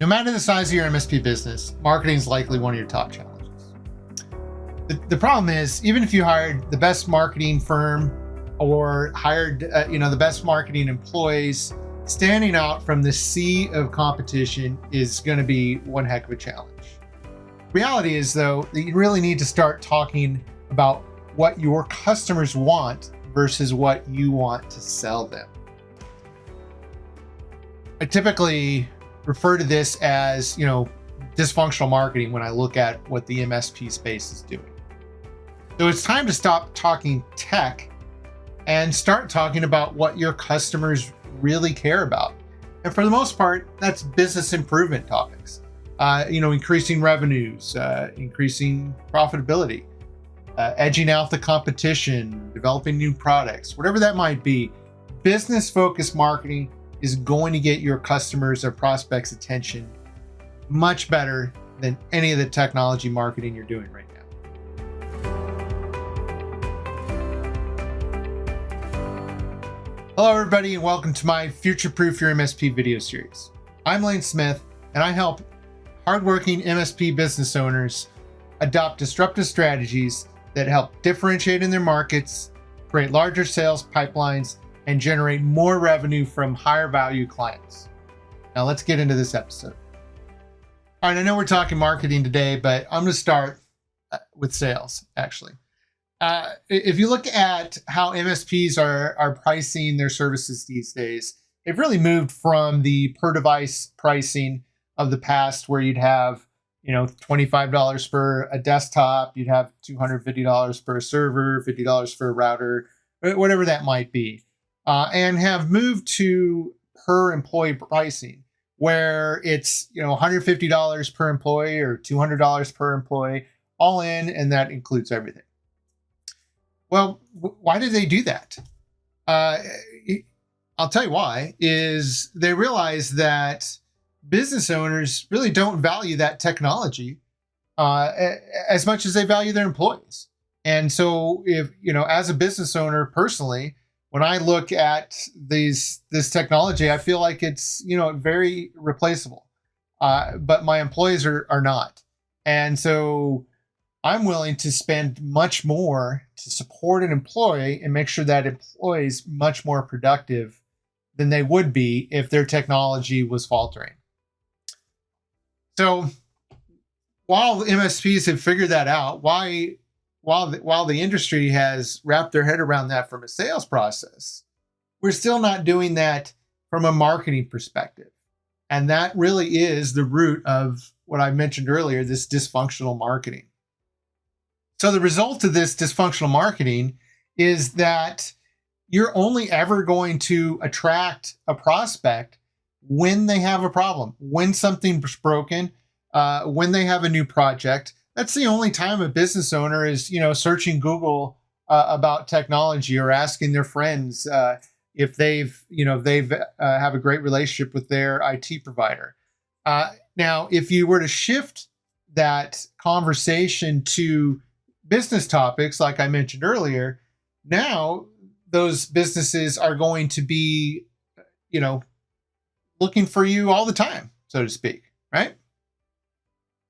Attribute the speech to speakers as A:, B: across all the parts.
A: No matter the size of your MSP business, marketing is likely one of your top challenges. The problem is, even if you hired the best marketing firm or hired the best marketing employees, standing out from the sea of competition is going to be one heck of a challenge. Reality is, though, that you really need to start talking about what your customers want versus what you want to sell them. I typically refer to this as, dysfunctional marketing when I look at what the MSP space is doing. So it's time to stop talking tech and start talking about what your customers really care about. And for the most part, that's business improvement topics. Increasing revenues, increasing profitability, edging out the competition, developing new products, whatever that might be. Business-focused marketing is going to get your customers or prospects' attention much better than any of the technology marketing you're doing right now. Hello, everybody, and welcome to my Future-Proof Your MSP video series. I'm Lane Smith, and I help hardworking MSP business owners adopt disruptive strategies that help differentiate in their markets, create larger sales pipelines, and generate more revenue from higher value clients. Now let's get into this episode. All right, I know we're talking marketing today, but I'm going to start with sales, actually. If you look at how MSPs are pricing their services these days, they've really moved from the per device pricing of the past, where you'd have $25 for a desktop, you'd have $250 for a server, $50 for a router, whatever that might be. And have moved to per employee pricing, where it's $150 per employee or $200 per employee, all in, and that includes everything. Well, why did they do that? I'll tell you why. Is they realize that business owners really don't value that technology as much as they value their employees. And so, if as a business owner personally, when I look at this technology, I feel like it's very replaceable, but my employees are not, and so I'm willing to spend much more to support an employee and make sure that employee is much more productive than they would be if their technology was faltering. So while MSPs have figured that out, while the industry has wrapped their head around that from a sales process, we're still not doing that from a marketing perspective. And that really is the root of what I mentioned earlier, this dysfunctional marketing. So the result of this dysfunctional marketing is that you're only ever going to attract a prospect when they have a problem, when something's broken, when they have a new project. That's the only time a business owner is, searching Google about technology, or asking their friends if they've have a great relationship with their IT provider. Now, if you were to shift that conversation to business topics, like I mentioned earlier, now those businesses are going to be, looking for you all the time, so to speak, right?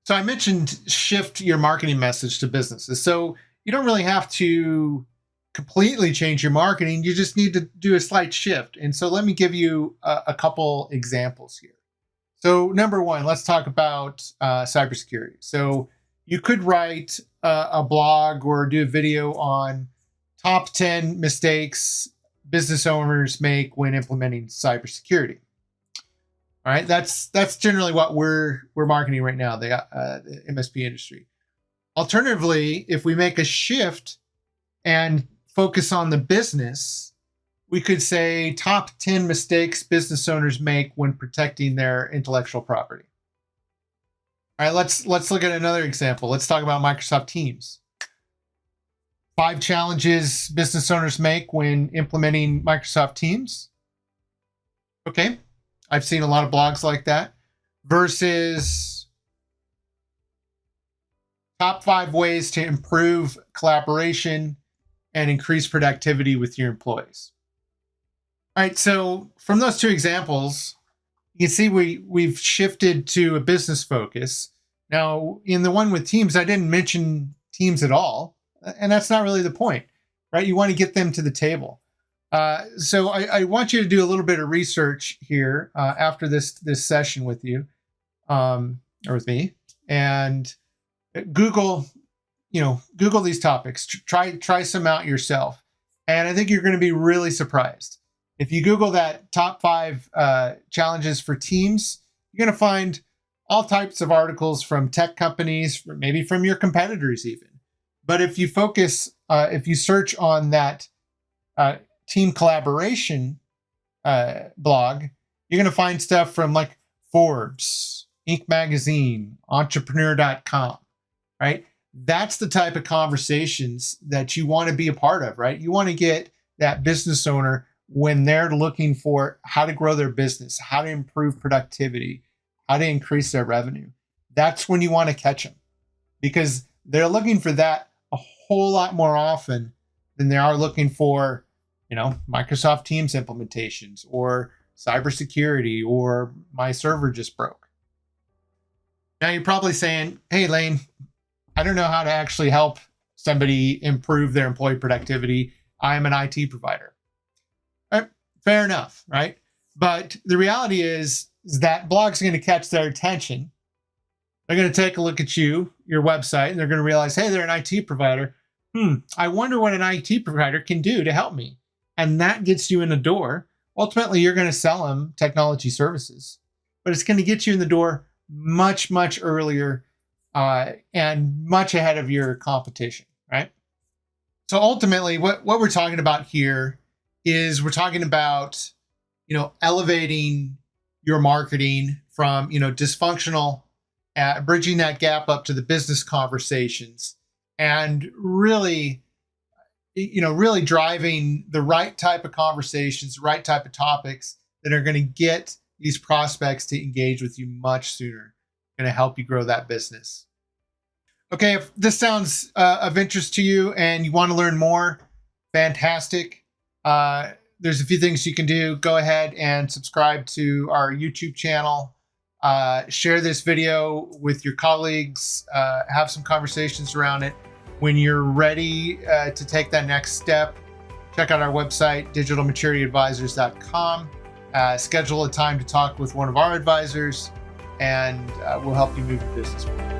A: So I mentioned shift your marketing message to businesses. So you don't really have to completely change your marketing. You just need to do a slight shift. And so let me give you a couple examples here. So number one, let's talk about cybersecurity. So you could write a blog or do a video on top 10 mistakes business owners make when implementing cybersecurity. All right, that's generally what we're marketing right now, the MSP industry. Alternatively, if we make a shift and focus on the business, we could say top 10 mistakes business owners make when protecting their intellectual property. All right, let's look at another example. Let's talk about Microsoft Teams. 5 challenges business owners make when implementing Microsoft Teams. Okay. I've seen a lot of blogs like that, versus top 5 ways to improve collaboration and increase productivity with your employees. All right, so from those 2 examples, You can see we've shifted to a business focus. Now, in the one with teams, I didn't mention teams at all, and that's not really the point, right? You want to get them to the table. So I want you to do a little bit of research here after this session with you, or with me, and Google these topics. Try some out yourself, and I think you're going to be really surprised. If you Google that top 5 challenges for teams, you're going to find all types of articles from tech companies, maybe from your competitors even. But if you if you search on that team collaboration blog, you're going to find stuff from like Forbes, Inc. Magazine, Entrepreneur.com, right? That's the type of conversations that you want to be a part of, right? You want to get that business owner when they're looking for how to grow their business, how to improve productivity, how to increase their revenue. That's when you want to catch them, because they're looking for that a whole lot more often than they are looking for, Microsoft Teams implementations or cybersecurity or my server just broke. Now you're probably saying, hey, Lane, I don't know how to actually help somebody improve their employee productivity. I'm an IT provider. Fair enough, right? But the reality is that blog's going to catch their attention. They're going to take a look at your website, and they're going to realize, hey, they're an IT provider. I wonder what an IT provider can do to help me. And that gets you in the door. Ultimately, you're going to sell them technology services, but it's going to get you in the door much, much earlier and much ahead of your competition, right? So ultimately, what we're talking about here is we're talking about, elevating your marketing from, dysfunctional, bridging that gap up to the business conversations, and really driving the right type of conversations, the right type of topics that are going to get these prospects to engage with you much sooner, going to help you grow that business. Okay, if this sounds of interest to you and you want to learn more, fantastic. There's a few things you can do. Go ahead and subscribe to our YouTube channel. Share this video with your colleagues. Have some conversations around it. When you're ready to take that next step, check out our website, digitalmaturityadvisors.com. Schedule a time to talk with one of our advisors, and we'll help you move your business forward.